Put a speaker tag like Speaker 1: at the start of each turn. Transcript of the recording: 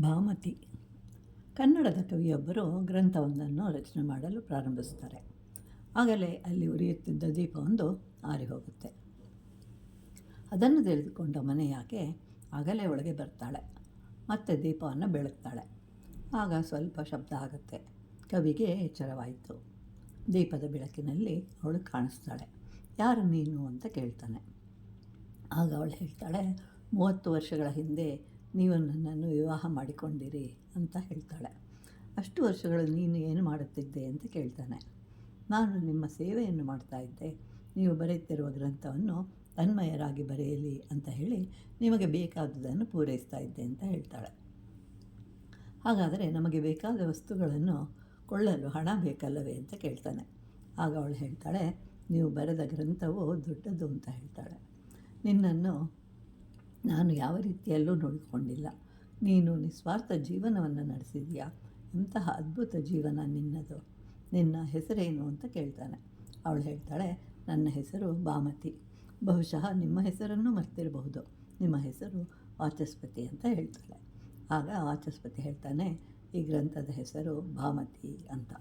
Speaker 1: ಭಾಮತಿ ಕನ್ನಡದ ಕವಿಯೊಬ್ಬರು ಗ್ರಂಥವೊಂದನ್ನು ರಚನೆ ಮಾಡಲು ಪ್ರಾರಂಭಿಸ್ತಾರೆ. ಆಗಲೇ ಅಲ್ಲಿ ಉರಿಯುತ್ತಿದ್ದ ದೀಪವೊಂದು ಆರಿ ಹೋಗುತ್ತೆ. ಅದನ್ನು ತಿಳಿದುಕೊಂಡ ಮನೆಯಾಕೆ ಆಗಲೇ ಒಳಗೆ ಬರ್ತಾಳೆ. ಮತ್ತೆ ದೀಪವನ್ನು ಬೆಳಗ್ತಾಳೆ. ಆಗ ಸ್ವಲ್ಪ ಶಬ್ದ ಆಗುತ್ತೆ. ಕವಿಗೆ ಎಚ್ಚರವಾಯಿತು. ದೀಪದ ಬೆಳಕಿನಲ್ಲಿ ಅವಳು ಕಾಣಿಸ್ತಾಳೆ. ಯಾರು ನೀನು ಅಂತ ಕೇಳ್ತಾನೆ. ಆಗ ಅವಳು ಹೇಳ್ತಾಳೆ, 30 ವರ್ಷಗಳ ಹಿಂದೆ ನೀವು ನನ್ನನ್ನು ವಿವಾಹ ಮಾಡಿಕೊಂಡಿರಿ ಅಂತ ಹೇಳ್ತಾಳೆ. ಅಷ್ಟು ವರ್ಷಗಳು ನೀನು ಏನು ಮಾಡುತ್ತಿದ್ದೆ ಅಂತ ಕೇಳ್ತಾನೆ. ನಾನು ನಿಮ್ಮ ಸೇವೆಯನ್ನು ಮಾಡ್ತಾ ಇದ್ದೆ. ನೀವು ಬರೆಯುತ್ತಿರುವ ಗ್ರಂಥವನ್ನು ತನ್ಮಯರಾಗಿ ಬರೆಯಲಿ ಅಂತ ಹೇಳಿ ನಿಮಗೆ ಬೇಕಾದುದನ್ನು ಪೂರೈಸ್ತಾ ಇದ್ದೆ ಅಂತ ಹೇಳ್ತಾಳೆ. ಹಾಗಾದರೆ ನಮಗೆ ಬೇಕಾದ ವಸ್ತುಗಳನ್ನು ಕೊಳ್ಳಲು ಹಣ ಬೇಕಲ್ಲವೇ ಅಂತ ಕೇಳ್ತಾನೆ. ಆಗ ಅವಳು ಹೇಳ್ತಾಳೆ, ನೀವು ಬರೆದ ಗ್ರಂಥವು ದೊಡ್ಡದು ಅಂತ ಹೇಳ್ತಾಳೆ. ನಿನ್ನನ್ನು ನಾನು ಯಾವ ರೀತಿಯಲ್ಲೂ ನೋಡಿಕೊಂಡಿಲ್ಲ. ನೀನು ನಿಸ್ವಾರ್ಥ ಜೀವನವನ್ನು ನಡೆಸಿದೀಯಾ. ಎಂತಹ ಅದ್ಭುತ ಜೀವನ ನಿನ್ನದು. ನಿನ್ನ ಹೆಸರೇನು ಅಂತ ಕೇಳ್ತಾನೆ. ಅವಳು ಹೇಳ್ತಾಳೆ, ನನ್ನ ಹೆಸರು ಭಾಮತಿ. ಬಹುಶಃ ನಿಮ್ಮ ಹೆಸರನ್ನು ಮರ್ತಿರಬಹುದು. ನಿಮ್ಮ ಹೆಸರು ವಾಚಸ್ಪತಿ ಅಂತ ಹೇಳ್ತಾಳೆ. ಆಗ ವಾಚಸ್ಪತಿ ಹೇಳ್ತಾನೆ, ಈ ಗ್ರಂಥದ ಹೆಸರು ಭಾಮತಿ ಅಂತ.